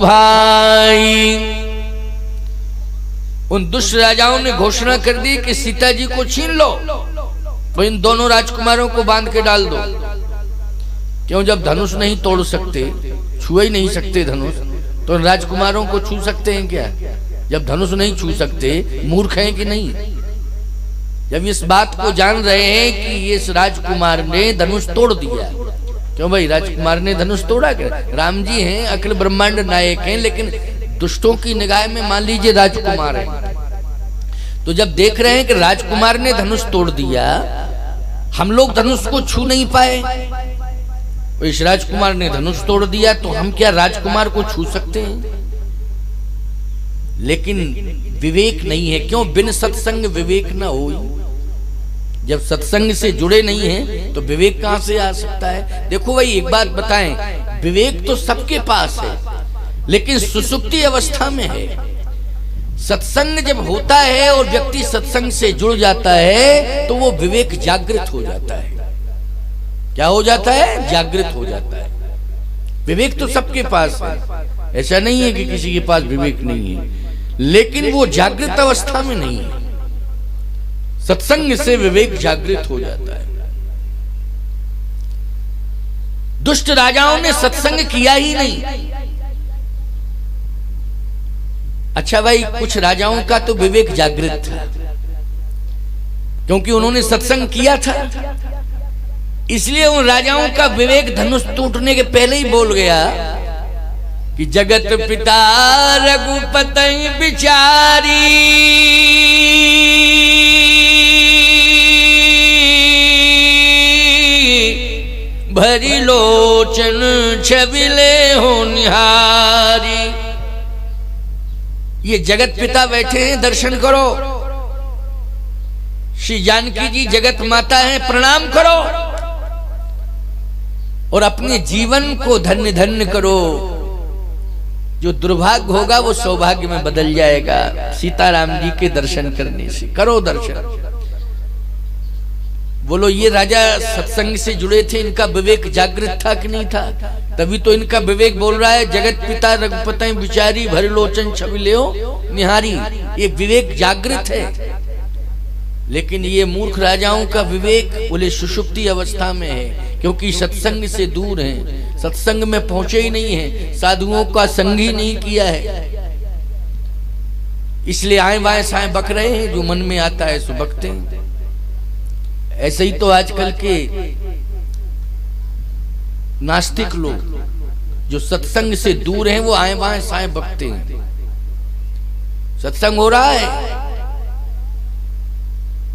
भाई उन दुष्ट राजाओं ने घोषणा कर दी कि सीता जी को छीन लो तो इन दोनों राजकुमारों को बांध के डाल दो। क्यों? जब धनुष नहीं तोड़ सकते, छू ही नहीं सकते धनुष, तो राजकुमारों को छू सकते हैं क्या? जब धनुष नहीं छू सकते, मूर्ख हैं कि नहीं? जब इस बात को जान रहे हैं कि इस राजकुमार ने धनुष तोड़ दिया। क्यों भाई? राजकुमार ने धनुष तोड़ा क्या? राम जी हैं, अखिल ब्रह्मांड नायक हैं, लेकिन दुष्टों की निगाह में मान लीजिए राजकुमार है। तो जब देख रहे हैं कि राजकुमार ने धनुष तोड़ दिया, हम लोग धनुष को छू नहीं पाए, तो इस राजकुमार ने धनुष तोड़ दिया, तो हम क्या राजकुमार को छू सकते हैं? लेकिन विवेक नहीं है। क्यों? बिन सत्संग विवेक ना हो। जब सत्संग से जुड़े नहीं हैं तो विवेक कहां से आ सकता है? देखो भाई, एक बात बताएं, विवेक तो सबके पास है, लेकिन सुसुप्ति अवस्था में है। सत्संग जब होता है और व्यक्ति सत्संग से जुड़ जाता है तो वो विवेक जागृत हो जाता है। क्या हो जाता है? जागृत हो जाता है। विवेक तो सबके पास है, ऐसा नहीं है कि किसी के पास विवेक नहीं है, लेकिन वो जागृत अवस्था में नहीं है। सत्संग से विवेक जागृत हो जाता है। दुष्ट राजाओं ने सत्संग किया ही नहीं। अच्छा भाई, कुछ राजाओं का तो विवेक जागृत था, क्योंकि उन्होंने सत्संग किया था, इसलिए उन राजाओं का विवेक धनुष टूटने के पहले ही बोल गया कि जगत पिता रघुपति बिचारी, भरी लोचन छबिले हो निहारी। ये जगत पिता बैठे हैं, दर्शन करो। श्री जानकी जी जगत माता है, प्रणाम करो और अपने जीवन को धन्य धन्य करो। जो दुर्भाग्य होगा वो सौभाग्य में बदल जाएगा सीताराम जी के दर्शन करने से। करो दर्शन। बोलो, ये राजा सत्संग से जुड़े थे, इनका विवेक जागृत था कि नहीं था? तभी तो इनका विवेक बोल रहा है जगत पिता रघुपति बिचारी, भरी लोचन छबिले हो निहारी। ये विवेक जागृत है। लेकिन ये मूर्ख राजाओं का विवेक बोले सुषुप्ति अवस्था में है, क्योंकि सत्संग से दूर हैं, सत्संग में पहुंचे ही नहीं हैं, साधुओं का संग ही नहीं किया है, इसलिए आए बाएं साएं बक रहे हैं। जो मन में आता है सो बकते हैं। ऐसे ही तो आजकल के नास्तिक लोग जो सत्संग से दूर हैं वो आए बाएं साएं बकते हैं। सत्संग हो रहा है,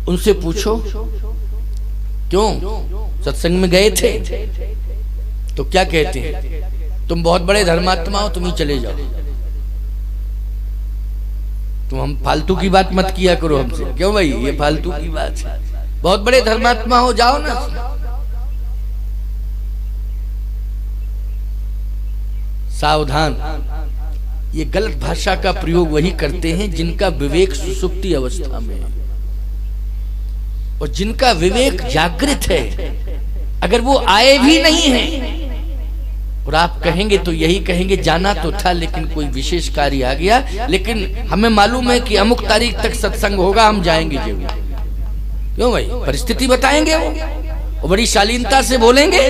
उनसे पूछो क्यों सत्संग में गए थे, तो क्या कहते हैं? तुम बहुत बड़े धर्मात्मा हो, तुम ही चले जाओ। तुम हम फालतू की बात मत किया करो हमसे। क्यों भाई? ये फालतू की बात है। बहुत बड़े धर्मात्मा हो, जाओ ना। सावधान, ये गलत भाषा का प्रयोग वही करते हैं जिनका विवेक सुसुप्ति अवस्था में है, और जिनका विवेक जागृत है। अगर वो आए भी नहीं हैं और आप कहेंगे तो यही कहेंगे जाना तो था लेकिन कोई विशेष कार्य आ गया, लेकिन हमें मालूम है कि अमुक तारीख तक सत्संग होगा, हम जाएंगे जरूर। क्यों भाई? परिस्थिति बताएंगे वो, और बड़ी शालीनता से बोलेंगे,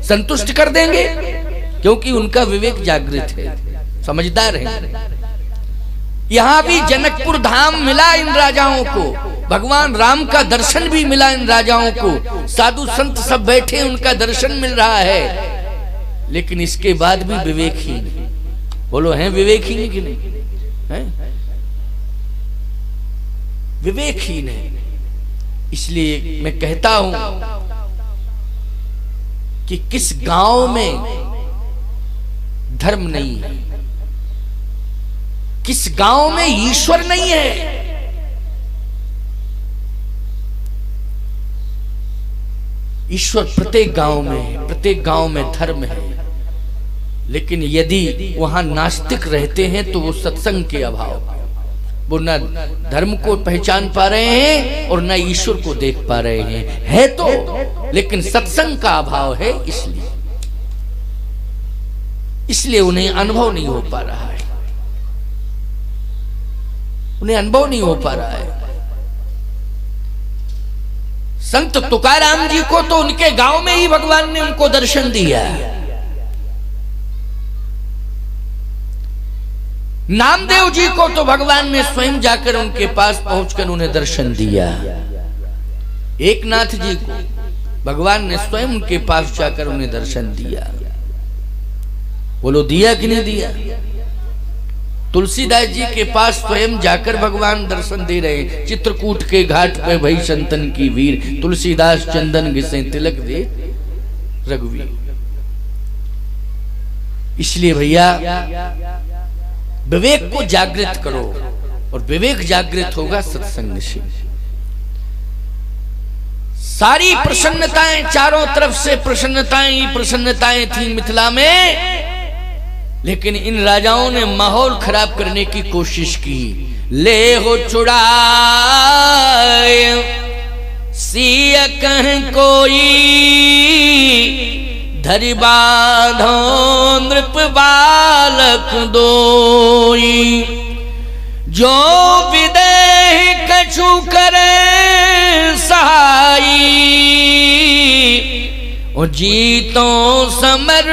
संतुष्ट कर देंगे, क्योंकि उनका विवेक जागृत है, समझदार है। यहां भी जनकपुर धाम मिला इन राजाओं को, भगवान राम का दर्शन भी मिला इन राजाओं को, साधु संत सब बैठे उनका दर्शन मिल रहा है, लेकिन इसके बाद भी विवेकहीन। बोलो, हैं विवेकहीन कि नहीं? हैं? विवेकहीन है। इसलिए मैं कहता हूं कि किस गांव में धर्म नहीं है, किस गांव में ईश्वर नहीं है, ईश्वर प्रत्येक गांव में है, प्रत्येक गांव में धर्म है। लेकिन यदि वहां नास्तिक रहते हैं तो वो सत्संग के अभाव, वो न धर्म को पहचान पा रहे हैं और न ईश्वर को देख पा रहे हैं। है तो, लेकिन सत्संग का अभाव है। इसलिए उन्हें अनुभव नहीं हो पा रहा है, उन्हें अनुभव नहीं हो पा रहा है। संत तुकाराम जी को तो उनके गांव में ही भगवान ने उनको दर्शन दिया। नामदेव जी को तो भगवान ने स्वयं जाकर उनके पास पहुंचकर उन्हें दर्शन दिया। एकनाथ जी को भगवान ने स्वयं उनके पास जाकर उन्हें दर्शन दिया। बोलो दिया कि नहीं दिया? तुलसीदास जी के पास स्वयं जाकर भगवान दर्शन दे रहे हैं। चित्रकूट के घाट पे भई संतन की वीर, तुलसीदास चंदन घिसे तिलक दे रघुवीर। इसलिए भैया विवेक को जागृत करो, और विवेक जागृत होगा सत्संग से। सारी प्रसन्नताएं, चारों तरफ से प्रसन्नताएं ही प्रसन्नताएं थी मिथिला में, लेकिन इन राजाओं ने माहौल खराब करने की कोशिश की। ले हो छुड़ाए सिया कह कोई, धरि बांधो नृप बालक दोई। जो विदेह कछु करे सहाई, और जीतो समर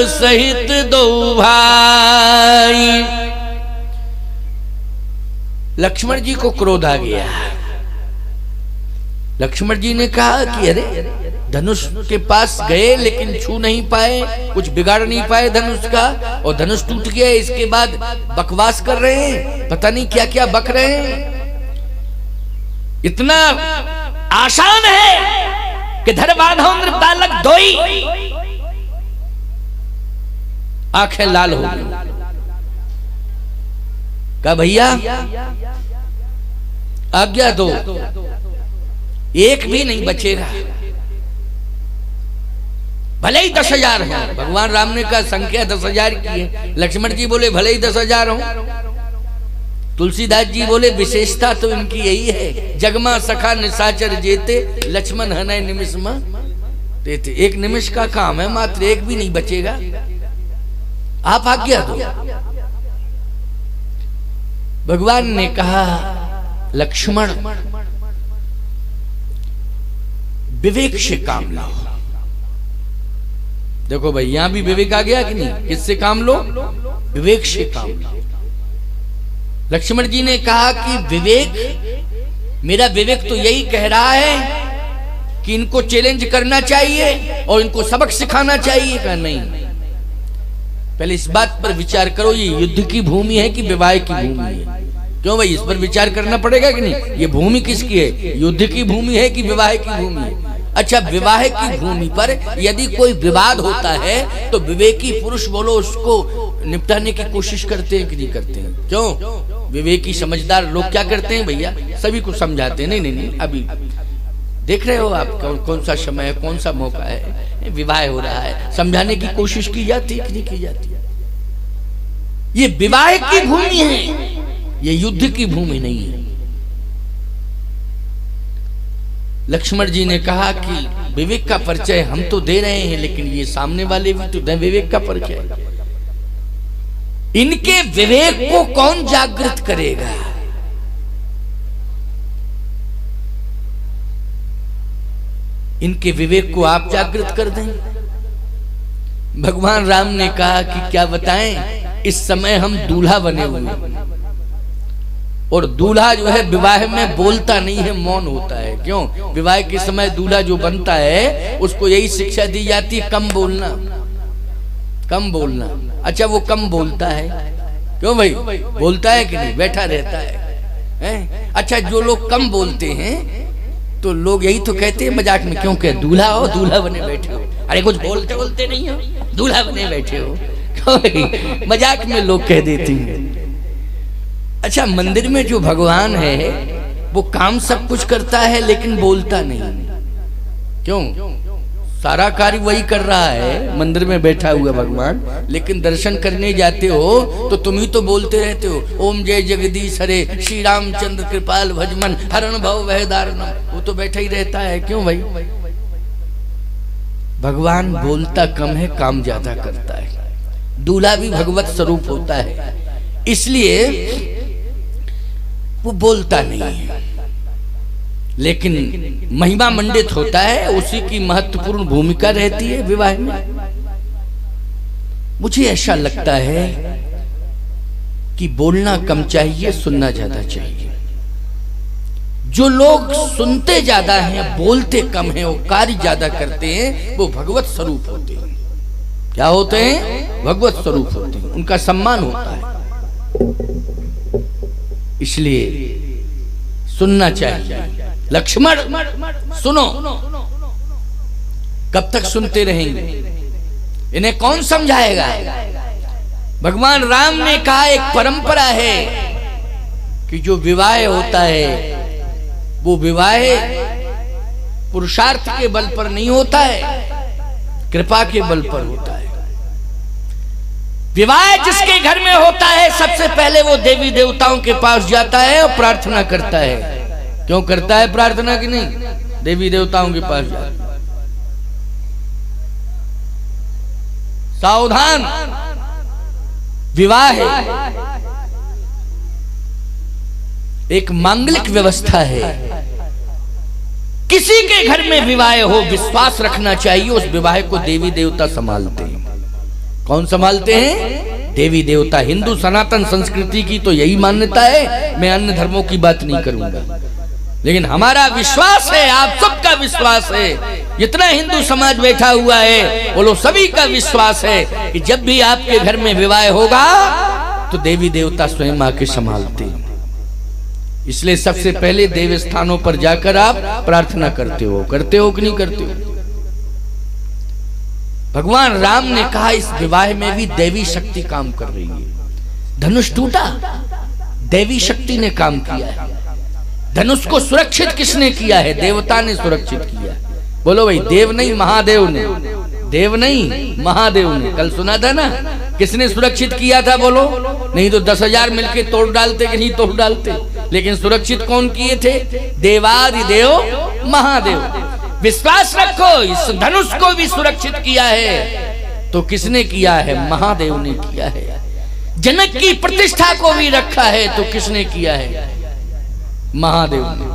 सहित दो भाई। लक्ष्मण जी को क्रोध आ गया। लक्ष्मण जी ने कहा कि अरे धनुष के पास गए लेकिन छू नहीं पाए, कुछ बिगाड़ नहीं पाए धनुष का, और धनुष टूट गया। इसके बाद बकवास कर रहे हैं, पता नहीं क्या क्या बक रहे हैं। इतना आसान है कि धर बांधो नृप बालक दोई, आंखें लाल हो गई। कहा भैया आज्ञा दो, एक भी नहीं बचेगा, भले ही 10,000 हो। भगवान राम ने कहा संख्या 10,000 की है। लक्ष्मण जी बोले भले ही 10,000 हो। तुलसीदास जी बोले विशेषता तो इनकी यही है, जगमा सखा निशाचर जेते, लक्ष्मण हनय निमिष में देते। एक निमिष का काम है मात्र, एक भी नहीं बचेगा, आप आज्ञा दो। भगवान ने कहा लक्ष्मण विवेक से काम लो। देखो भाई यहां भी विवेक आ गया कि नहीं? किससे काम लो? विवेक से काम लो। लक्ष्मण जी ने कहा कि विवेक, मेरा विवेक तो यही कह रहा है कि इनको चैलेंज करना चाहिए और इनको सबक सिखाना चाहिए। कहा नहीं, पहले इस बात पर विचार करो, ये युद्ध की भूमि है कि विवाह की भूमि है? क्यों भाई, इस पर विचार करना पड़ेगा कि नहीं? ये भूमि किसकी है? युद्ध की भूमि है कि विवाह की भूमि है? अच्छा, विवाह की भूमि पर यदि कोई विवाद होता है तो विवेकी पुरुष बोलो उसको निपटाने की कोशिश करते हैं कि नहीं करते हैं? क्यों? विवेकी समझदार लोग क्या करते हैं भैया, सभी को समझाते हैं। नहीं नहीं नहीं, अभी देख रहे हो आप कौन सा समय है, कौन सा मौका है, विवाह हो रहा है, समझाने की कोशिश की जाती है कि नहीं की जाती? ये विवाह की भूमि है, ये युद्ध की भूमि नहीं है। लक्ष्मण जी ने कहा कि विवेक का परिचय हम तो दे रहे हैं, लेकिन ये सामने वाले भी तो दें विवेक का परिचय। इनके विवेक को कौन जागृत करेगा? इनके विवेक को आप जागृत कर दें। भगवान राम ने कहा कि क्या बताएं, इस समय हम दूल्हा बने हुए हैं, और दूल्हा जो है विवाह में बोलता नहीं है, मौन होता है। क्यों? विवाह के समय दूल्हा जो बनता है उसको यही शिक्षा दी जाती है, कम बोलना, कम बोलना। अच्छा, वो कम बोलता है, क्यों भाई? बोलता है कि नहीं? बैठा रहता है? अच्छा, जो लोग कम बोलते हैं तो लोग यही तो कहते हैं मजाक में, क्यों कह दूल्हा हो, दूल्हा बने बैठे हो। अरे कुछ बोलते बोलते नहीं हो, दूल्हा बने बैठे हो। क्यों? मजाक में लोग कह देते हैं। अच्छा, मंदिर में जो भगवान है वो काम सब कुछ करता है लेकिन बोलता नहीं। क्यों? सारा कार्य वही कर रहा है, मंदिर में बैठा हुआ भगवान, लेकिन दर्शन करने जाते हो तो तुम ही तो बोलते रहते हो, ओम जय जगदीश हरे, श्री रामचंद्र कृपाल भजमन, हरण भव वह दारुणम। वो तो बैठा ही रहता है। क्यों भाई? भगवान बोलता कम है, काम ज्यादा करता है। दूल्हा भी भगवत स्वरूप होता है, इसलिए वो बोलता नहीं है, लेकिन महिमा मंडित होता है, उसी की महत्वपूर्ण भूमिका रहती है विवाह में। मुझे ऐसा लगता है कि बोलना कम चाहिए, सुनना ज्यादा चाहिए। जो लोग सुनते ज्यादा हैं, बोलते कम हैं, वो कार्य ज्यादा करते हैं, वो भगवत स्वरूप होते हैं। क्या होते हैं? भगवत स्वरूप होते हैं, उनका सम्मान होता है। इसलिए सुनना चाहिए। लक्ष्मण सुनो, कब तक सुनते रहेंगे? इन्हें कौन समझाएगा? भगवान राम ने कहा एक परंपरा है कि जो विवाह होता है वो विवाह पुरुषार्थ के बल पर नहीं होता है, कृपा के बल पर होता है। विवाह जिसके घर में होता है, सबसे पहले वो देवी देवताओं के पास जाता है और प्रार्थना करता है। क्यों करता है प्रार्थना की? नहीं, देवी देवताओं के पास जाता है। सावधान, विवाह है एक मांगलिक व्यवस्था है। किसी के घर में विवाह हो, विश्वास रखना चाहिए उस विवाह को देवी देवता संभालते हैं। कौन संभालते हैं? देवी देवता। हिंदू सनातन संस्कृति की तो यही मान्यता है, मैं अन्य धर्मों की बात नहीं करूंगा, लेकिन हमारा विश्वास है, आप सबका विश्वास है, जितना हिंदू समाज बैठा हुआ है वो लोग सभी का विश्वास है कि जब भी आपके घर में विवाह होगा तो देवी देवता स्वयं आके संभालते हैं। इसलिए सबसे पहले देव स्थानों पर जाकर आप प्रार्थना करते हो कि नहीं करते हो? भगवान राम ने कहा इस विवाह में भी देवी शक्ति काम कर रही है। धनुष टूटा, देवी शक्ति ने काम किया है। धनुष को सुरक्षित किसने किया है? देवता ने सुरक्षित किया। बोलो भाई, देव नहीं महादेव ने, देव नहीं महादेव ने। कल सुना था ना, किसने सुरक्षित किया था? बोलो। नहीं तो 10,000 मिलके तोड़ डालते कि नहीं तोड़ डालते, लेकिन सुरक्षित कौन किए थे? देवादिदेव महादेव। विश्वास रखो, इस धनुष को भी सुरक्षित किया है तो किसने किया है? महादेव ने किया है। जनक की प्रतिष्ठा को भी रखा है तो किसने किया है? महादेव ने।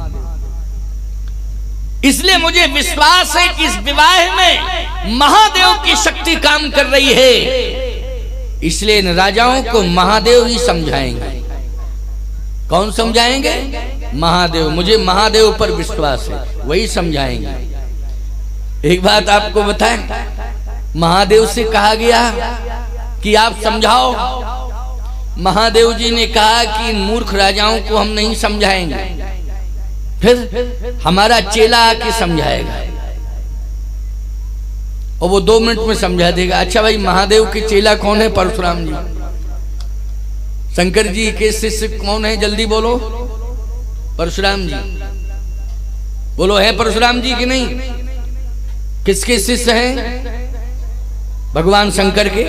इसलिए मुझे विश्वास है कि इस विवाह में महादेव की शक्ति काम कर रही है। इसलिए इन राजाओं को महादेव ही समझाएंगे। कौन समझाएंगे? महादेव। मुझे महादेव पर विश्वास है, वही समझाएंगे। एक बात आपको बताएं, महादेव से कहा गया कि आप समझाओ। महादेव जी ने कहा कि इन मूर्ख राजाओं को हम नहीं समझाएंगे, फिर हमारा चेला आके समझाएगा और वो 2 मिनट में समझा देगा। अच्छा भाई, महादेव के चेला कौन है? परशुराम जी। शंकर जी के शिष्य कौन है? जल्दी बोलो। परशुराम जी। बोलो, है परशुराम जी कि नहीं? किसके शिष्य हैं? भगवान शंकर के।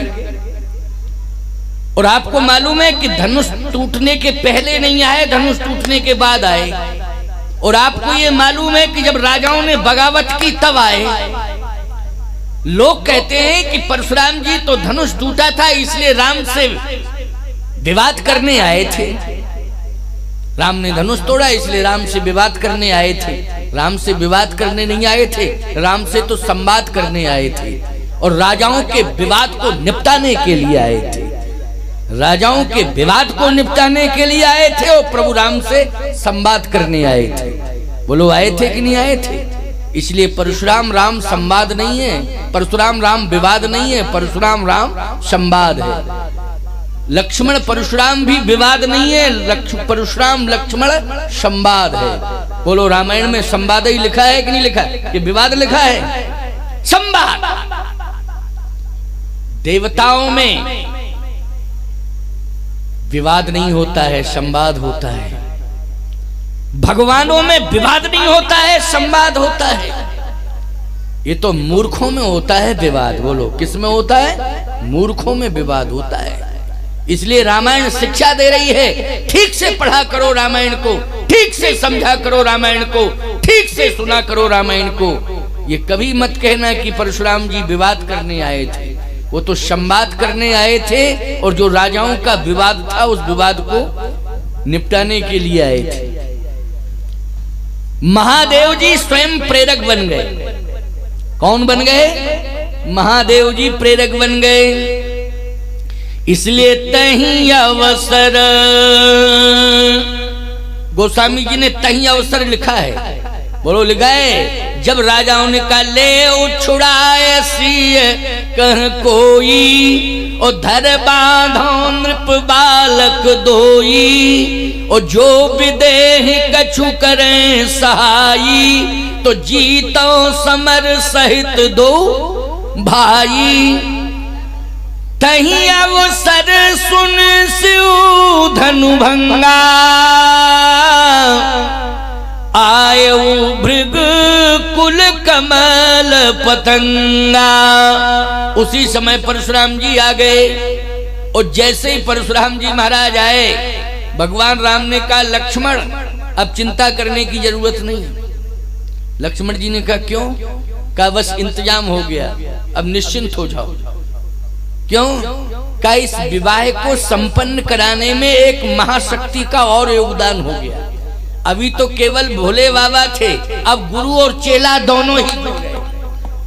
और आपको मालूम है कि धनुष टूटने के पहले नहीं आए, धनुष टूटने के बाद आए। और आपको ये मालूम है कि जब राजाओं ने बगावत की तब आए। लोग कहते हैं कि परशुराम जी तो धनुष टूटा था इसलिए राम से विवाद करने आए थे। राम ने धनुष तोड़ा इसलिए राम से विवाद करने आए थे। राम से विवाद करने नहीं आए थे, राम से तो संवाद करने आए थे और राजाओं के विवाद को निपटाने के लिए आए थे। राजाओं के विवाद को निपटाने के लिए आए थे और प्रभु राम से संवाद करने आए थे। बोलो, आए थे कि नहीं आए थे? इसलिए परशुराम राम संवाद नहीं है, परशुराम राम विवाद नहीं है, परशुराम राम संवाद है। लक्ष्मण परशुराम भी विवाद नहीं है, परशुराम लक्ष्मण संवाद है। बोलो, रामायण में संवाद ही लिखा है कि नहीं लिखा है? ये विवाद लिखा है, संवाद। देवताओं में विवाद नहीं होता है, संवाद होता है। भगवानों में विवाद नहीं होता है, संवाद होता है। ये तो मूर्खों में होता है विवाद। बोलो, किस में होता है? मूर्खों में विवाद होता है। इसलिए रामायण शिक्षा दे रही है, ठीक से पढ़ा करो रामायण को, ठीक से समझा करो रामायण को, ठीक से सुना करो रामायण को। ये कभी मत कहना कि परशुराम जी विवाद करने आए थे। वो तो संवाद करने आए थे और जो राजाओं का विवाद था उस विवाद को निपटाने के लिए आए थे। महादेव जी स्वयं प्रेरक बन गए। कौन बन गए? महादेव जी प्रेरक बन गए। इसलिए तहीं अवसर, गोस्वामी जी ने तहीं अवसर लिखा है। बोलो लिखा है, जब राजाओं ने कहा ले उछुड़ाए सिय कह कोई, और धर बांधो नृप बालक दोई, और जो विदेह कछु करें सहाई, तो जीतो समर सहित दो भाई। तहीं अवसर सुन सिउ धनु भंगा, आयु भृग कुल कमल पतंगा। उसी समय परशुराम जी आ गए, और जैसे ही परशुराम जी महाराज आए, भगवान राम ने कहा लक्ष्मण अब चिंता करने की जरूरत नहीं। लक्ष्मण जी ने कहा क्यों? कहा बस इंतजाम हो गया, अब निश्चिंत हो जाओ। क्यों? कहा इस विवाह को संपन्न कराने में एक महाशक्ति का और योगदान हो गया। अभी तो केवल भोले बाबा थे, अब गुरु और चेला दोनों ही जुड़ गए।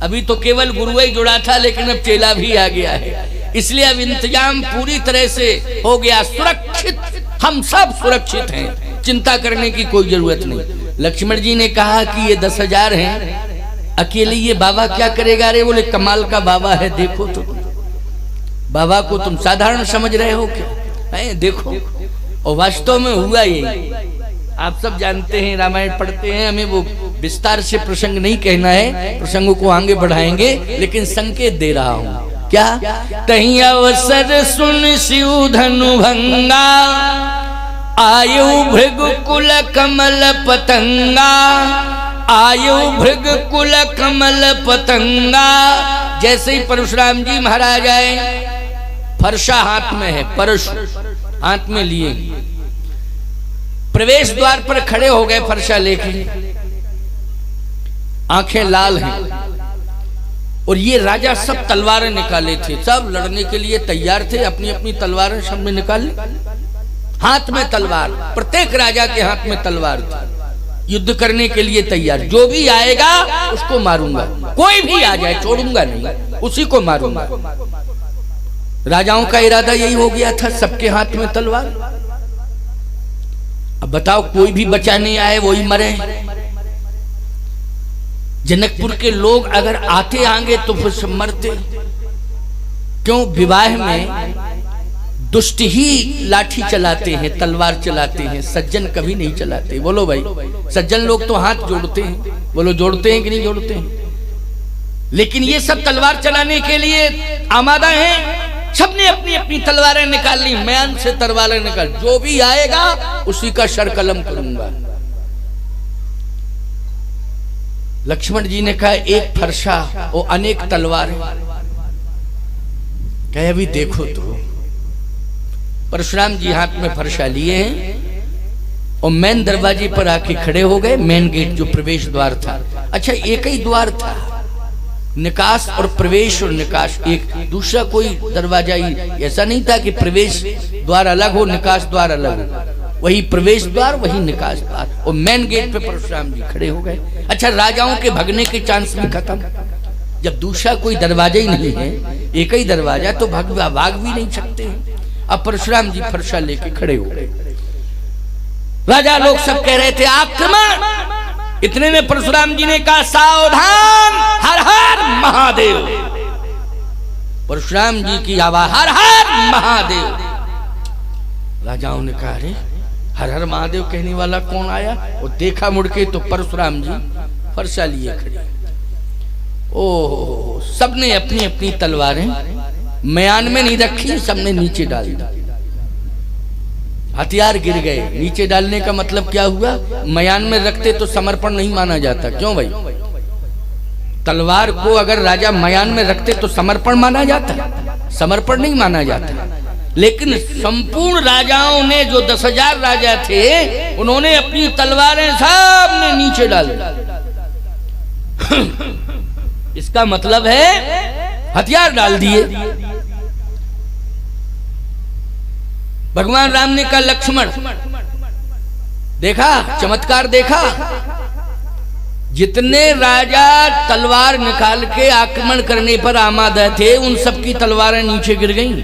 अभी तो केवल गुरु ही जुड़ा था, लेकिन अब चेला भी आ गया है। इसलिए अब इंतजाम पूरी तरह से हो गया, सुरक्षित, हम सब सुरक्षित हैं, चिंता करने की कोई जरूरत नहीं। लक्ष्मण जी ने कहा कि ये 10,000 हैं, अकेले ये बाबा क्या करेगा? अरे बोले कमाल का बाबा है, देखो तो। बाबा को तुम साधारण समझ रहे हो क्या? है देखो। और वास्तव में हुआ ये, आप सब जानते हैं, रामायण पढ़ते हैं, हमें वो विस्तार से प्रसंग नहीं कहना है, प्रसंगों को आगे बढ़ाएंगे, लेकिन संकेत दे रहा हूं। क्या? तहीं अवसर सुन सिउ धनु भंगा, आयु भृग कुल कमल पतंगा, आयु भृग कुल कमल पतंगा। जैसे ही परशुराम जी महाराज आए, फरसा हाथ में है, परशु हाथ में लिए, प्रवेश द्वार पर खड़े हो गए फरसा लेके, आंखें लाल हैं। और ये राजा सब तलवारें निकाले थे, सब लड़ने के लिए तैयार थे, अपनी अपनी तलवारें सब में निकाल ली। हाथ में तलवार, प्रत्येक राजा के हाथ में तलवार थी, युद्ध करने के लिए तैयार। जो भी आएगा उसको मारूंगा, कोई भी आ जाए छोड़ूंगा नहीं, उसी को मारूंगा। राजाओं का इरादा यही हो गया था, सबके हाथ में तलवार। अब बताओ, कोई भी बचाने आए वही मरे। जनकपुर के लोग अगर आते आएंगे तो फिर सब मरते। क्यों? विवाह में दुष्ट ही लाठी चलाते हैं, तलवार चलाते हैं, सज्जन कभी नहीं चलाते। बोलो भाई, सज्जन लोग तो हाथ जोड़ते हैं। बोलो जोड़ते हैं कि नहीं जोड़ते हैं? लेकिन ये सब तलवार चलाने के लिए आमादा हैं। सबने अपनी अपनी तलवारें निकाल ली, म्यान से तलवारें निकाल, जो भी आएगा उसी का सर कलम करूंगा। लक्ष्मण जी ने कहा एक फरसा और अनेक तलवारें। कहे अभी देखो तो। परशुराम जी हाथ में फरसा लिए हैं और मेन दरवाजे पर आके खड़े हो गए। मेन गेट जो प्रवेश द्वार था, अच्छा एक ही द्वार था, निकास और प्रवेश और निकास एक, दूसरा कोई दरवाजा ही ऐसा नहीं था कि प्रवेश द्वार अलग हो निकास द्वार अलग हो। वही प्रवेश द्वार, वही निकास द्वार, और मेन गेट पे परशुराम जी खड़े हो गए। अच्छा, राजाओं के भगने के चांस भी खत्म। जब दूसरा कोई दरवाजा ही नहीं है, एक ही दरवाजा, तो भाग भी नहीं सकते हैं। अब परशुराम जी फरसा लेके खड़े हो गए। राजा लोग सब कह रहे थे आक्रमण। इतने में परशुराम जी ने कहा सावधान, हर हर महादेव। परशुराम जी की आवाज हर हर महादेव। राजाओं ने कहा अरे हर हर महादेव कहने वाला कौन आया? और देखा मुड़ के तो परशुराम जी फरसा लिए खड़े। ओह, सबने अपनी अपनी तलवारें म्यान में नहीं रखी, सबने नीचे डाल दी। हथियार गिर गए। नीचे डालने का मतलब क्या हुआ? म्यान में रखते तो समर्पण नहीं माना जाता। क्यों भाई? तलवार को अगर राजा म्यान में रखते तो समर्पण माना जाता, समर्पण नहीं माना जाता। लेकिन संपूर्ण राजाओं ने, जो 10,000 राजा थे, उन्होंने अपनी तलवारें सब ने नीचे डाल दी। इसका मतलब है हथियार डाल दिए। भगवान राम ने कहा लक्ष्मण, देखा चमत्कार देखा, जितने राजा तलवार निकाल के आक्रमण करने पर आमादा थे उन सबकी तलवारें नीचे गिर गईं।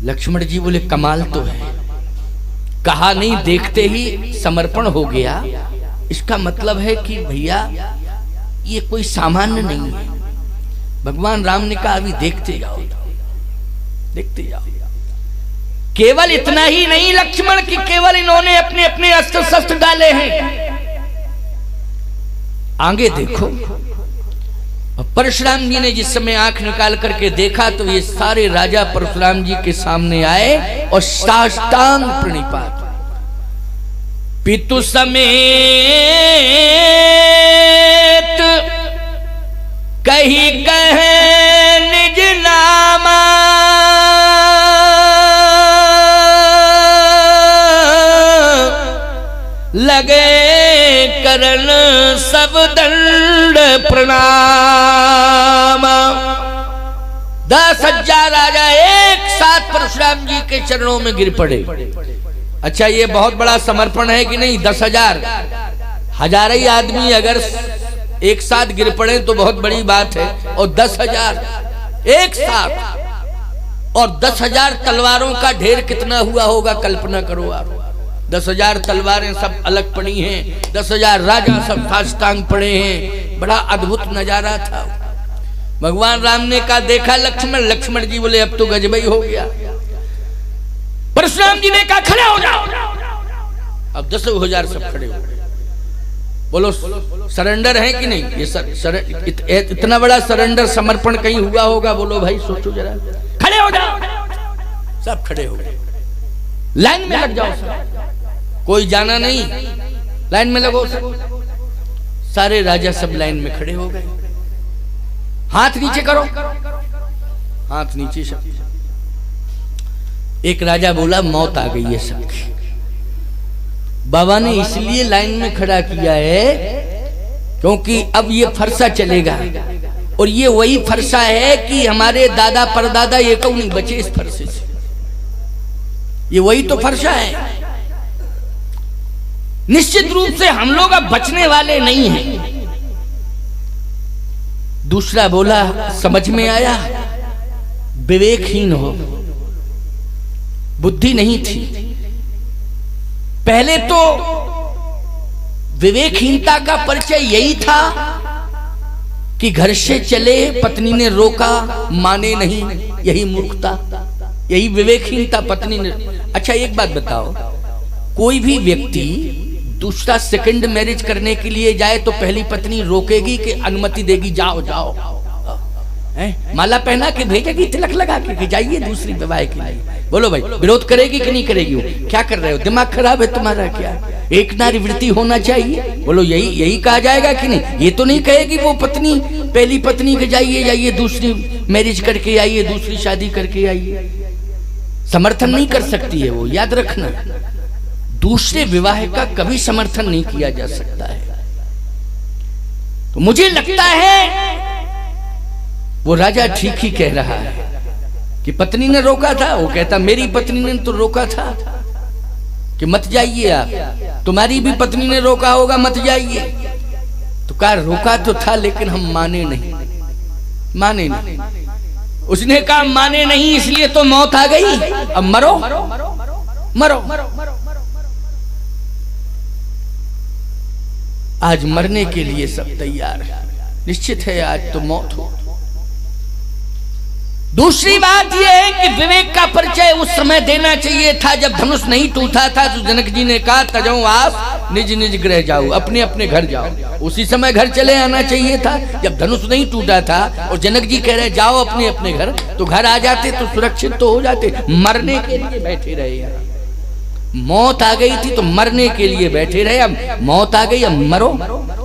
लक्ष्मण जी बोले कमाल तो है, कहा नहीं देखते ही समर्पण हो गया। इसका मतलब है कि भैया ये कोई सामान्य नहीं है। भगवान राम ने कहा अभी देखते जाओ, देखते जाओ। केवल इतना ही नहीं लक्ष्मण कि केवल इन्होंने अपने अपने अस्त्र शस्त्र डाले हैं, आगे देखो। परशुराम जी ने जिस समय आंख निकाल करके देखा तो ये सारे राजा परशुराम जी के सामने आए और साष्टांग प्रणिपात। पितु समेत कही कहे निज नामा, लगे करण सब दंड प्रणाम। 10,000 राजा एक साथ परशुराम जी के चरणों में गिर पड़े। अच्छा ये बहुत बड़ा समर्पण है कि नहीं? 10,000 हजार ही आदमी अगर एक साथ गिर पड़े तो बहुत बड़ी बात है, और 10,000 एक साथ, और 10,000 तलवारों का ढेर कितना हुआ होगा कल्पना करो आप। 10,000 तलवारें सब अलग पड़ी हैं, 10,000 राजा सब साष्टांग पड़े हैं। बड़ा अद्भुत नजारा था। भगवान राम ने कहा देखा लक्ष्मण? लक्ष्मण जी बोले अब तो गजबई हो गया। परशुराम जी ने कहा खड़े हो जाओ। अब 10,000 सब खड़े हो गए। बोलो सरेंडर है कि नहीं? ये इतना बड़ा सरेंडर समर्पण कहीं हुआ होगा? बोलो भाई सोचो जरा। खड़े हो जाओ। सब खड़े हो गए। लाइन में लग जाओ सब। कोई जाना नहीं, लाइन में लगो सब। सारे राजा सब लाइन में खड़े हो गए। हाथ नीचे करो, हाथ नीचे सब। एक राजा बोला मौत आ गई है सबकी। बाबा ने इसलिए लाइन में खड़ा किया है क्योंकि अब ये फरसा चलेगा, और ये वही फरसा है कि हमारे दादा परदादा ये क्यों नहीं बचे इस फरसे से। ये वही तो फरसा है। निश्चित रूप से हम लोग अब बचने वाले नहीं हैं। दूसरा बोला समझ में आया, विवेकहीन हो, बुद्धि नहीं थी। पहले तो विवेकहीनता का परिचय यही था कि घर से चले, पत्नी ने रोका, माने नहीं, यही मूर्खता, यही विवेकहीनता पत्नी ने। अच्छा एक बात बताओ, कोई भी व्यक्ति दूसरा सेकंड मैरिज करने के लिए जाए तो पहली पत्नी रोकेगी कि अनुमति देगी? जाओ जाओ, माला पहना के भेजेगी, तिलक लगा के जाइए दूसरी विवाह के लिए। बोलो भाई विरोध करेगी कि नहीं करेगी? क्या कर रहे हो? दिमाग खराब है तुम्हारा क्या? एक नारी वृत्ति होना चाहिए। बोलो यही कहा जाएगा कि नहीं? ये तो नहीं कहेगी वो पत्नी, पहली पत्नी के जाइए दूसरी मैरिज करके आइए, दूसरी शादी करके आइए। समर्थन नहीं कर सकती है वो, याद रखना। दूसरे विवाह का कभी समर्थन नहीं किया जा सकता है। तो मुझे लगता है वो राजा ठीक ही कह रहा है कि पत्नी ने रोका था। वो कहता मेरी पत्नी ने तो रोका था कि मत जाइए आप, तुम्हारी भी पत्नी ने रोका होगा मत जाइए। तो कहा रोका तो था लेकिन हम माने नहीं, माने नहीं। उसने कहा माने नहीं इसलिए तो मौत आ गई, अब मरो मरो। आज मरने के लिए सब तैयार है, निश्चित है आज तो मौत हो। दूसरी बात यह है कि विवेक का परिचय उस समय देना चाहिए था जब धनुष नहीं टूटा था। तो जनक जी ने कहा तजो आप निज निज गृह जाओ, अपने अपने घर जाओ। उसी समय घर चले आना चाहिए था जब धनुष नहीं टूटा था। और जनक जी कह रहे जाओ अपने अपने घर, तो घर आ जाते तो सुरक्षित तो हो जाते। मरने के लिए बैठे रहे यहाँ, मौत आ गई थी तो मरने के लिए बैठे रहे। अब मौत आ गई, अब मरो।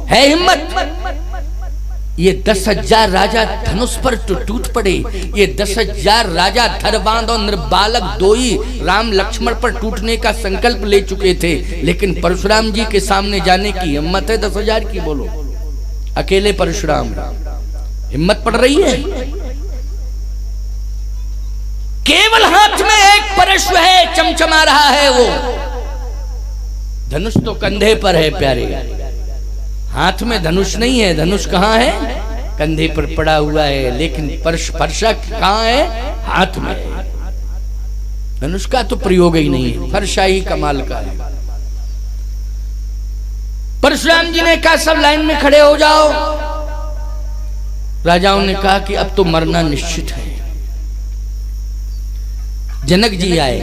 है हिम्मत? ये 10,000 राजा धनुष पर टूट पड़े। ये 10,000 राजा धरबांध और निर्बालक दो ही राम लक्ष्मण पर टूटने का संकल्प ले चुके थे, लेकिन परशुराम जी के सामने जाने की हिम्मत है 10,000 की? बोलो अकेले परशुराम, हिम्मत पड़ रही है? केवल हाथ में एक परशु है, चमचमा रहा है वो। धनुष तो कंधे पर है प्यारे, हाथ में धनुष नहीं है। धनुष कहाँ है? कंधे पर पड़ा हुआ है, लेकिन फरसा कहाँ है? हाथ में। धनुष का तो प्रयोग ही नहीं है, फरसा ही कमाल का है। परशुराम जी ने कहा सब लाइन में खड़े हो जाओ। राजाओं ने कहा कि अब तो मरना निश्चित है। जनक जी आए,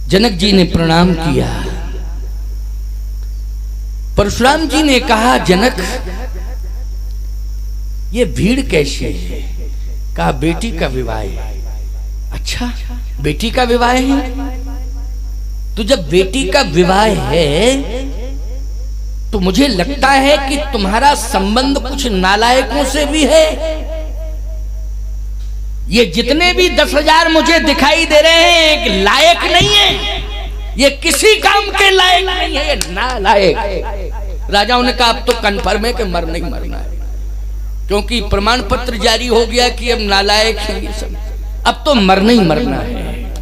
जनक जी ने प्रणाम किया। परशुराम जी ने कहा जनक ये भीड़ कैसी है? कहा बेटी का विवाह है। अच्छा बेटी का विवाह है? तो जब बेटी का विवाह है तो मुझे लगता है कि तुम्हारा संबंध कुछ नालायकों से भी है। ये जितने भी 10,000 मुझे दिखाई दे रहे हैं एक लायक नहीं है, ये किसी काम के लायक नहीं है, ये नालायक। राजाओं ने कहा अब तो कन्फर्म है कि मरना ही मरना है, क्योंकि प्रमाण पत्र जारी हो गया कि अब नालायक है ये सब, अब तो मरना ही मरना है।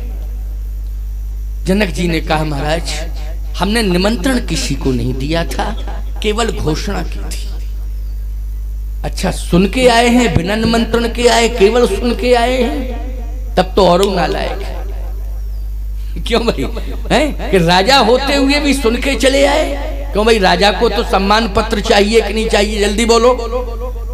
जनक जी ने कहा महाराज हमने निमंत्रण किसी को नहीं दिया था, केवल घोषणा की थी। अच्छा सुन के आए हैं, बिना निमंत्रण के आए, केवल सुन के आए हैं, तब तो और नालायक है। क्यों भाई हैं कि राजा होते हुए भी सुन के चले आए? क्यों भाई राजा को तो सम्मान पत्र चाहिए कि नहीं चाहिए? जल्दी बोलो।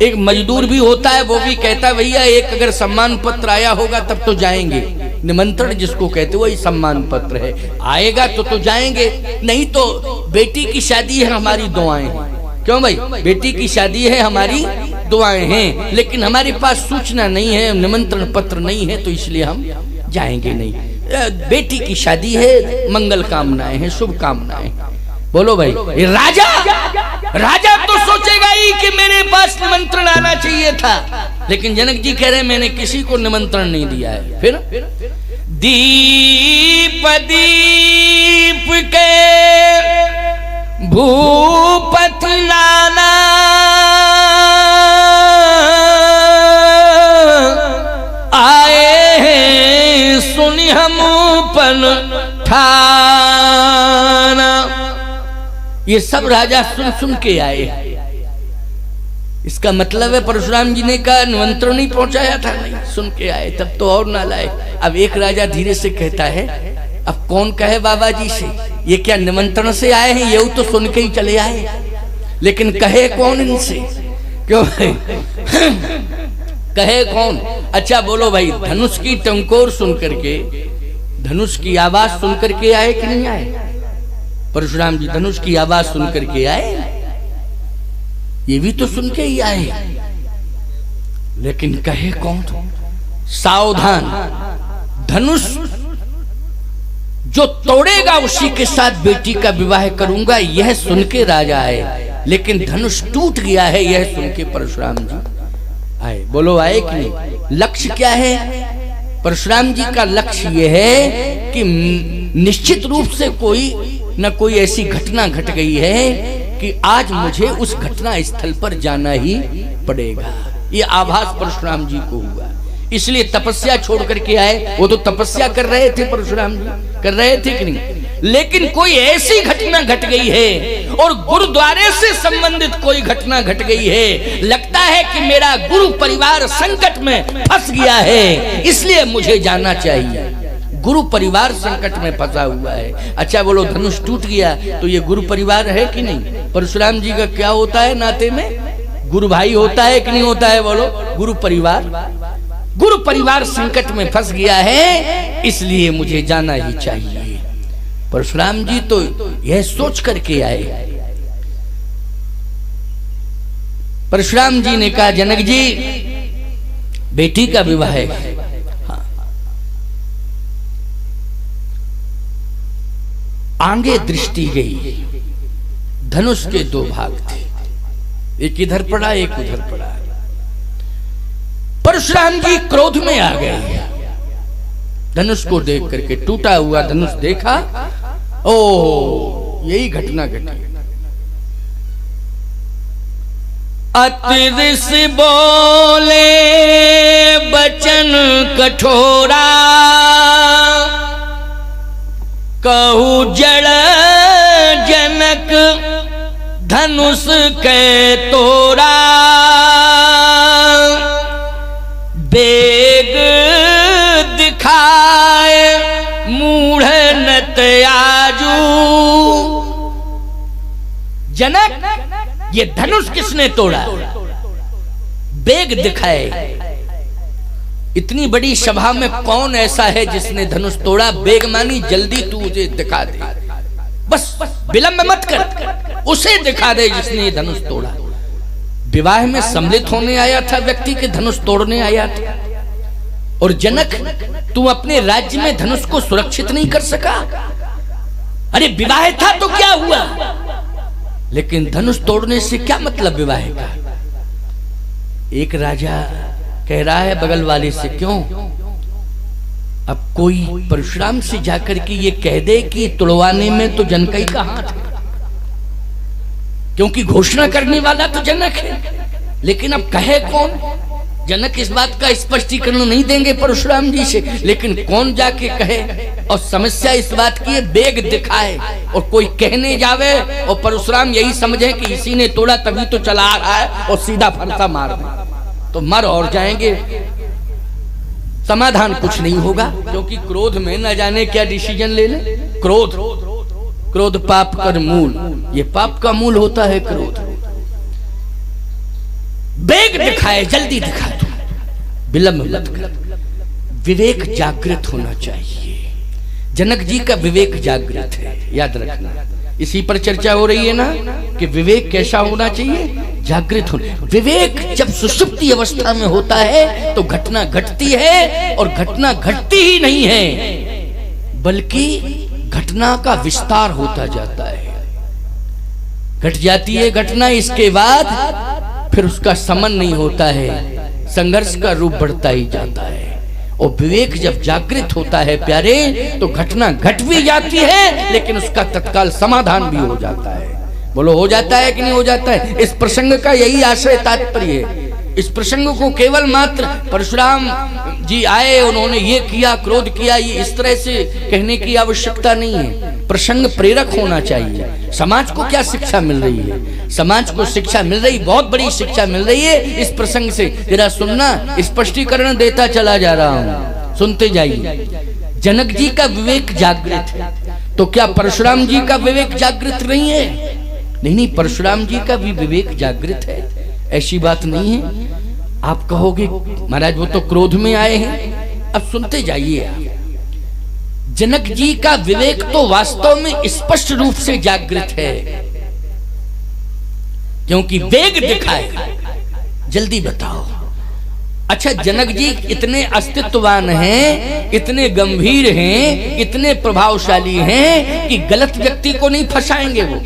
एक मजदूर भी होता है, वो भी कहता है भैया एक अगर सम्मान पत्र आया होगा तब तो जाएंगे। निमंत्रण जिसको कहते वही सम्मान पत्र है, आएगा तो जाएंगे, नहीं तो बेटी की शादी है हमारी दुआएं हैं। क्यों भाई बेटी की शादी है हमारी दुआएं हैं, लेकिन हमारे पास सूचना नहीं है, निमंत्रण पत्र नहीं है, तो इसलिए हम जाएंगे नहीं। बेटी की शादी है, मंगल कामनाएं हैं, शुभ कामनाएं। बोलो भाई ये राजा तो सोचेगा ही कि मेरे पास निमंत्रण आना चाहिए था, लेकिन जनक जी कह रहे हैं मैंने किसी को निमंत्रण नहीं दिया है। फिर दीप दीप के भूपति नाना आए हैं सुनि हम पन ठाना। ये सब राजा सुन सुन के आए। इसका मतलब है परशुराम जी ने कहा निमंत्रण नहीं पहुंचाया था, नहीं सुन के आए, तब तो और नालायक। अब एक राजा धीरे से कहता है अब कौन कहे बाबा जी से ये क्या निमंत्रण से आए हैं, ये तो सुन के ही चले आए, लेकिन कहे कौन इनसे? क्यों कहे कौन? अच्छा बोलो भाई धनुष की टंकोर सुन करके, धनुष की आवाज सुन करके आए कि नहीं आए? परशुराम जी धनुष की आवाज सुन करके आए, ये भी तो सुन के ही आए, लेकिन कहे कौन? सावधान, धनुष जो तोड़ेगा उसी के साथ बेटी का विवाह करूंगा, यह सुन के राजा आए, लेकिन धनुष टूट गया है यह सुन के परशुराम जी आए। बोलो आए कि नहीं? लक्ष्य क्या है परशुराम जी का? लक्ष्य यह है कि निश्चित रूप से कोई न कोई ऐसी घटना घट गई है कि आज मुझे उस घटना स्थल पर जाना ही पड़ेगा। ये आभास परशुराम जी को हुआ, इसलिए तपस्या छोड़ करके आए। वो तो तपस्या कर रहे थे, परशुराम जी कर रहे थे कि नहीं, लेकिन कोई ऐसी घटना घट गई है और गुरुद्वारे से संबंधित कोई घटना घट गई है, लगता है कि मेरा गुरु परिवार संकट में फंस गया है, इसलिए मुझे जाना चाहिए। गुरु परिवार संकट में फंसा हुआ है। अच्छा बोलो धनुष टूट गया तो ये गुरु परिवार है कि नहीं? परशुराम जी का क्या होता है नाते में? गुरु भाई होता है कि नहीं होता है? बोलो गुरु परिवार। गुरु परिवार संकट में फंस गया है, इसलिए मुझे जाना ही चाहिए। परशुराम जी तो यह सोच करके आए। परशुराम जी ने कहा जनक जी बेटी का विवाह है। हाँ। आगे दृष्टि गई, धनुष के दो भाग थे, एक इधर पड़ा एक उधर पड़ा। परशुराम जी क्रोध में आ गए, धनुष को देख करके, टूटा हुआ धनुष देखा, ओ यही घटना घटी। अतिरिस बोले बचन कठोरा, कहू जड़ जनक धनुष के तोरा, बेग दिखाए मूढ़ नत आजू। जनक, ये धनुष किसने तोड़ा? बेग दिखाए। इतनी बड़ी सभा में कौन ऐसा है जिसने धनुष तोड़ा? बेग मानी जल्दी तू उसे दिखा दे, बस विलंब मत कर, उसे दिखा दे जिसने धनुष तोड़ा। विवाह में सम्मिलित होने आया था व्यक्ति के धनुष तोड़ने आया था। और जनक, तू अपने राज्य में धनुष को सुरक्षित नहीं कर सका? अरे विवाह था तो क्या हुआ, लेकिन धनुष तोड़ने से क्या मतलब विवाह का? एक राजा कह रहा है बगल वाले से, क्यों? अब कोई परशुराम से जाकर के ये कह दे कि तुड़वाने में तो जनक का हाथ है, क्योंकि घोषणा करने वाला तो जनक है। लेकिन अब कहे कौन? जनक इस बात का स्पष्टीकरण नहीं देंगे परशुराम जी से, लेकिन कौन जाके कहे? और समस्या इस बात की है, बेग दिखाए और कोई कहने जावे और परशुराम यही समझे कि इसी ने तोड़ा तभी तो चला आ रहा है और सीधा फरसा मार दे तो मर और जाएंगे, समाधान कुछ नहीं होगा। क्योंकि क्रोध में न जाने क्या डिसीजन ले ले। क्रोध, क्रोध पाप का मूल, ये पाप का मूल होता है क्रोध। बेग दिखाए, जल्दी दिखा दो, विलंब मत कर। विवेक जागृत होना चाहिए। जनक जी का विवेक जागृत है, याद रखना। इसी पर चर्चा हो रही है ना कि विवेक कैसा होना चाहिए? जागृत होना। विवेक जब सुषुप्ति अवस्था में होता है तो घटना घटती है, और घटना घटती ही नहीं है बल्कि घटना का विस्तार होता जाता है। घट जाती है घटना, इसके बाद फिर उसका समन नहीं होता है, संघर्ष का रूप बढ़ता ही जाता है। और विवेक जब जागृत होता है प्यारे, तो घटना घट भी जाती है लेकिन उसका तत्काल समाधान भी हो जाता है। बोलो, हो जाता है कि नहीं हो जाता है? इस प्रसंग का यही आशय तात्पर्य है। इस प्रसंग को केवल मात्र परशुराम जी आए, उन्होंने ये किया, क्रोध किया, ये इस तरह से कहने की आवश्यकता नहीं है। प्रसंग प्रेरक होना चाहिए। समाज को क्या शिक्षा मिल रही है? समाज को शिक्षा मिल रही, बहुत बड़ी शिक्षा मिल रही है इस प्रसंग से। जरा सुनना, स्पष्टीकरण देता चला जा रहा हूं, सुनते जाइए। जनक जी का विवेक जागृत है, तो क्या परशुराम जी का विवेक जागृत नहीं है? नहीं, परशुराम जी का भी विवेक जागृत है, ऐसी बात नहीं है। आप कहोगे महाराज वो तो क्रोध में आए हैं। अब सुनते जाइए आप। जनक जी का विवेक तो वास्तव में स्पष्ट रूप से जागृत है, क्योंकि वेग दिखाए, जल्दी बताओ। अच्छा, जनक जी इतने अस्तित्ववान हैं, इतने गंभीर हैं, इतने प्रभावशाली हैं कि गलत व्यक्ति को नहीं फंसाएंगे वो।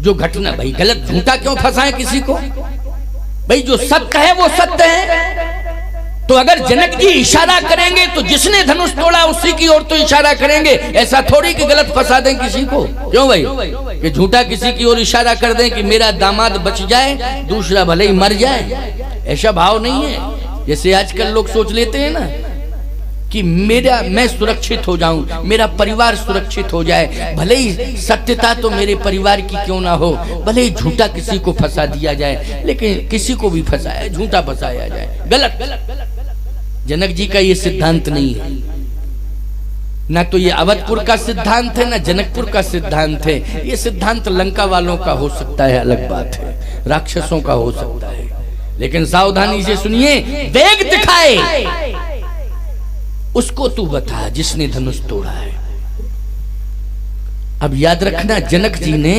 जो घटना, भाई गलत झूठा क्यों फंसाए किसी को? भाई जो सत्य है वो सत्य है। तो अगर जनक जी इशारा करेंगे तो जिसने धनुष तोड़ा उसी की ओर तो इशारा करेंगे। ऐसा थोड़ी कि गलत फंसा दें किसी को। क्यों भाई? कि झूठा किसी की ओर इशारा कर दें कि मेरा दामाद बच जाए, दूसरा भले ही मर जाए, ऐसा भाव नहीं है। जैसे आजकल लोग सोच लेते हैं ना कि मैं सुरक्षित हो जाऊं, मेरा परिवार सुरक्षित हो जाए, भले ही सत्यता तो मेरे परिवार की क्यों ना हो, भले ही झूठा किसी को फंसा दिया जाए, लेकिन किसी को भी फंसाया, झूठा फंसाया जाए, गलत। जनक जी का ये सिद्धांत नहीं है। ना तो ये अवधपुर का सिद्धांत है, ना जनकपुर का सिद्धांत है। ये सिद्धांत लंका वालों का हो सकता है, अलग बात है, राक्षसों का हो सकता है। लेकिन सावधानी से सुनिए, वेग दिखाए उसको तू बता जिसने धनुष तोड़ा है। अब याद रखना, जनक जी ने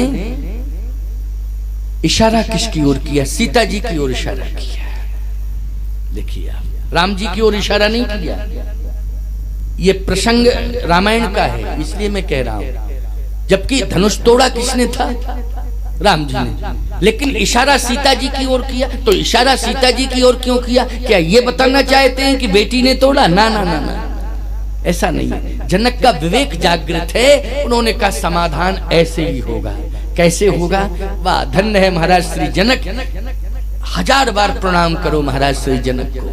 इशारा किसकी ओर किया? सीता जी की ओर इशारा किया। देखिए आप, राम जी की ओर इशारा नहीं किया। ये प्रसंग रामायण का है, इसलिए मैं कह रहा हूं। जबकि धनुष तोड़ा किसने था? राम जी ने। लेकिन इशारा सीता जी की ओर किया। तो इशारा सीता जी की ओर क्यों किया? क्या ये बताना चाहते हैं कि बेटी ने तोड़ा? ना ना ना ना, ऐसा नहीं है। जनक का विवेक जागृत है, उन्होंने कहा समाधान ऐसे ही होगा। कैसे होगा? वाह, धन्य है महाराज श्री जनक, 1000 बार प्रणाम करो महाराज श्री जनक को।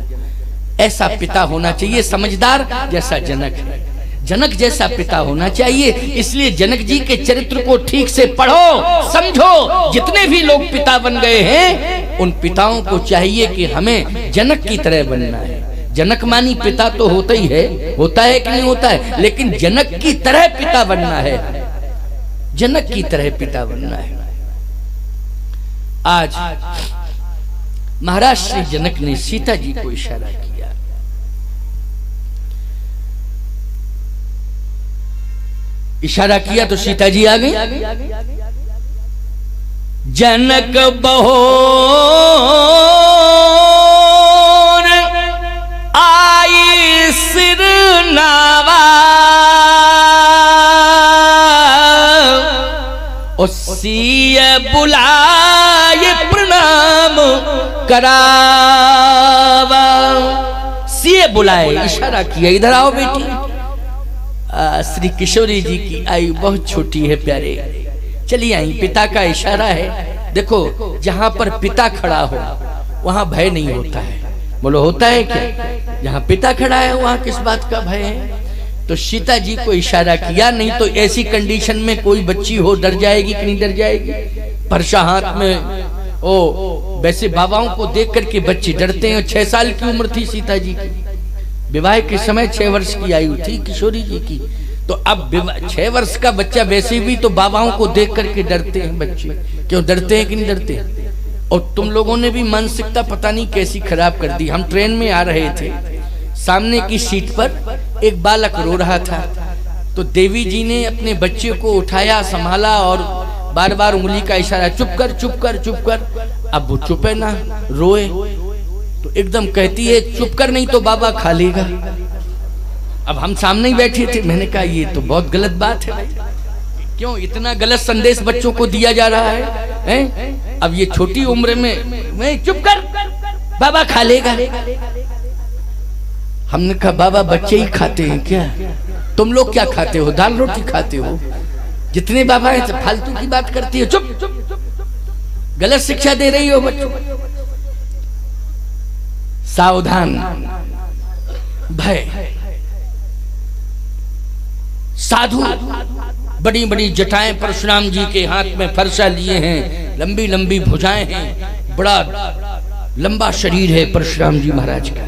ऐसा पिता होना चाहिए, समझदार जैसा जनक है, जनक जैसा पिता होना चाहिए। इसलिए जनक जी के चरित्र को ठीक से पढ़ो, समझो। जितने भी लोग पिता बन गए हैं उन पिताओं को चाहिए कि हमें जनक की तरह बनना है। जनक मानी पिता तो होता ही है, होता है कि नहीं होता है, लेकिन जनक की तरह पिता बनना है, जनक की तरह पिता बनना है। आज महाराज श्री जनक ने सीता जी को इशारा किया। इशारा किया तो सीता जी आ गई। जनक बहोर आई सिर नावा, और सीय बुलाए प्रणाम करावा। सीय बुलाए, इशारा किया, इधर आओ बेटी। श्री किशोरी जी की आयु बहुत छोटी है प्यारे, चलिए आई। पिता का इशारा है। देखो जहां पर पिता खड़ा हो वहां भय नहीं होता है। बोलो होता है क्या? जहां पिता खड़ा है वहां किस बात का भय है? तो सीता जी को इशारा किया, नहीं तो ऐसी कंडीशन में कोई बच्ची हो डर जाएगी कि नहीं डर जाएगी? परछा हाथ में, ओ वैसे बाबाओं को देख करके बच्चे डरते हैं। 6 साल की उम्र थी सीता जी की, विवाह के समय 6 वर्ष की आयु थी किशोरी जी की। तो अब 6 वर्ष का बच्चा वैसे भी तो बाबाओं को देख करके डरते हैं बच्चे। क्यों डरते हैं कि नहीं डरते? और तुम लोगों ने भी मानसिकता पता नहीं कैसी खराब कर दी। हम ट्रेन में आ रहे थे, सामने की सीट पर एक बालक रो रहा था, तो देवी जी ने अपने बच्चे को उठाया, संभाला और बार बार उंगली का इशारा, चुप कर चुप कर चुप कर। अब वो चुप है ना, रोए तो एकदम कहती है चुप कर नहीं तो बाबा खा लेगा। अब हम सामने ही बैठे थे, मैंने कहा ये तो बहुत गलत बात है भाई, क्यों इतना गलत संदेश बच्चों को दिया जा रहा है, हैं? अब ये छोटी उम्र में चुप कर बाबा खा लेगा। हमने कहा बाबा बच्चे ही खाते हैं क्या? तुम लोग क्या खाते हो? दाल रोटी खाते हो? जितने बाबा हैं फालतू की बात करती है, चुप, गलत शिक्षा दे रही हो बच्चों। सावधान, भय। साधु बड़ी बड़ी जटाएं परशुराम जी के हाथ में फरसा लिए हैं, लंबी लंबी भुजाएं हैं, बड़ा लंबा शरीर है परशुराम जी महाराज का।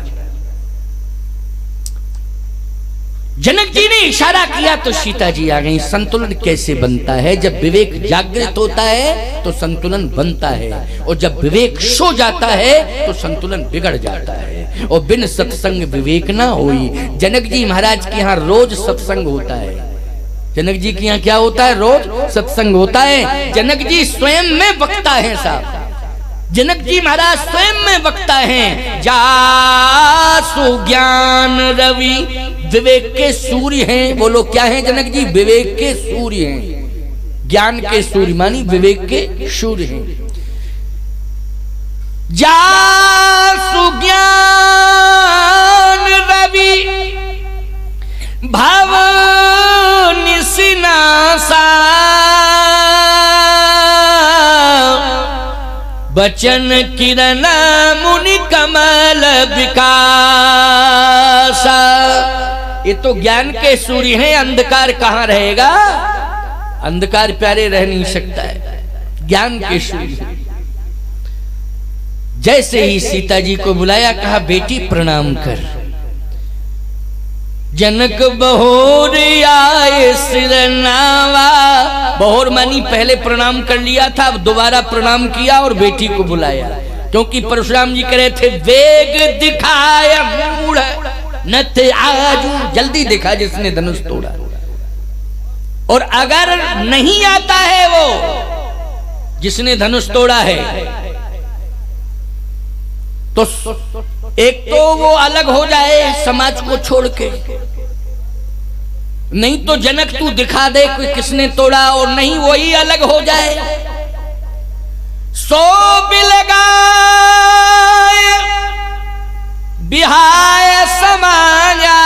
जनक जी ने इशारा किया तो सीता जी आ गई। संतुलन कैसे बनता है? जब विवेक जागृत होता है तो संतुलन बनता है, और जब विवेक सो जाता है तो संतुलन बिगड़ जाता है। और बिन सत्संग विवेक ना होई। जनक जी महाराज के यहाँ रोज सत्संग होता है। जनक जी के यहाँ क्या होता है? रोज सत्संग होता है। जनक जी स्वयं में वक्ता है साहब। जनक जी महाराज स्वयं में वक्ता हैं। जासु ज्ञान रवि, विवेक के सूर्य हैं। बोलो क्या हैं जनक जी? विवेक के सूर्य हैं। ज्ञान के सूर्य मानी विवेक के सूर्य हैं। जासु ज्ञान रवि भव निसिनासा, बचन किरण मुनि कमल विकासा। ये तो ज्ञान के सूर्य हैं। अंधकार कहाँ रहेगा? अंधकार प्यारे रह नहीं सकता है। ज्ञान के सूर्य। जैसे ही सीता जी को बुलाया, कहा बेटी प्रणाम कर। जनक बहोर आए सिर नावा। बहोर मानी पहले प्रणाम कर लिया था, अब दोबारा प्रणाम किया और बेटी को बुलाया। क्योंकि परशुराम जी कह रहे थे वेग दिखाया मूढ़ न थे आजू, जल्दी दिखा जिसने धनुष तोड़ा। और अगर नहीं आता है वो जिसने धनुष तोड़ा है तो एक तो वो अलग हो जाए समाज को छोड़ के, नहीं तो जनक तू दिखा दे कि किसने तोड़ा, और नहीं वही अलग हो जाए। सो बिलगाय बिहाय समाजा,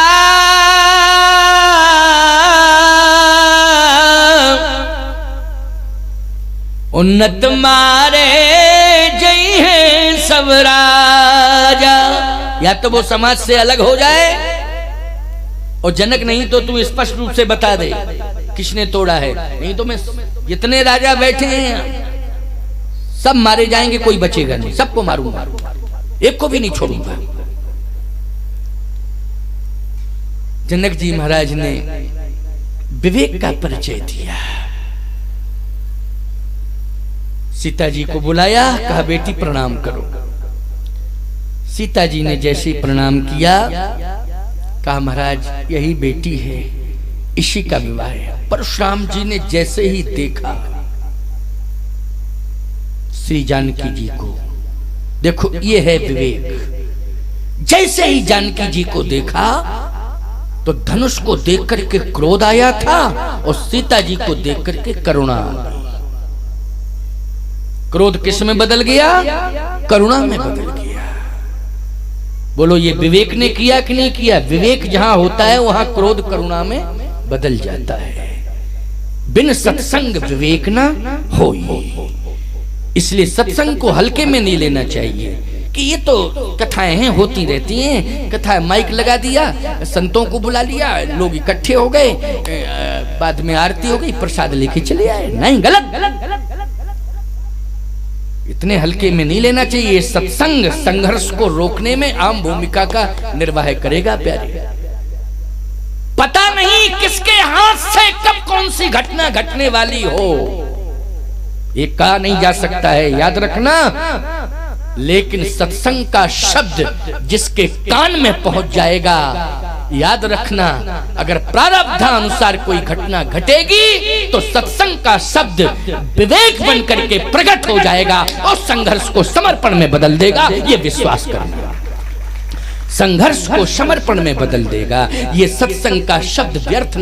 उन्नत मारे जई है सब राजा। या तो वो समाज से अलग हो जाए, और जनक नहीं तो तू स्पष्ट रूप से बता दे किसने तोड़ा है, नहीं तो मैं जितने राजा बैठे हैं सब मारे जाएंगे, कोई बचेगा नहीं, सबको मारूंगा, एक को भी नहीं छोड़ूंगा। जनक जी महाराज ने विवेक का परिचय दिया। सीता जी को बुलाया, कहा बेटी प्रणाम करो। सीता जी ने जैसे प्रणाम किया, कहा महाराज यही बेटी है, इसी का विवाह है। परशुराम जी ने जैसे ही देखा श्री जानकी जी को, देखो ये है विवेक, जैसे ही जानकी जी को देखा तो धनुष को देख करके क्रोध आया था, और सीता जी को देख करके करुणा आ गई। क्रोध किस में बदल गया? करुणा में बदल गया। बोलो ये विवेक ने किया कि नहीं किया? विवेक जहां होता है वहां क्रोध करुणा में बदल जाता है। बिन सत्संग विवेक ना होई। इसलिए सत्संग को हल्के में नहीं लेना चाहिए कि ये तो कथाएं हैं, होती रहती हैं, कथा माइक लगा दिया, संतों को बुला लिया, लोग इकट्ठे हो गए, बाद में आरती हो गई, प्रसाद लेके चले आए। नहीं, गलत। इतने हल्के में नहीं लेना चाहिए। सत्संग संघर्ष को रोकने में आम भूमिका का निर्वाह करेगा। प्यारे, पता नहीं किसके हाथ से कब कौन सी घटना घटने वाली हो, ये कहा नहीं जा सकता है, याद रखना। लेकिन सत्संग का शब्द जिसके कान में पहुंच जाएगा, याद रखना, अगर प्रारब्धानुसार कोई घटना घटेगी तो सत्संग का शब्द विवेक बन करके प्रकट हो जाएगा और संघर्ष को समर्पण में बदल देगा। ये विश्वास करना, संघर्ष को समर्पण में बदल देगा। ये सत्संग का शब्द व्यर्थ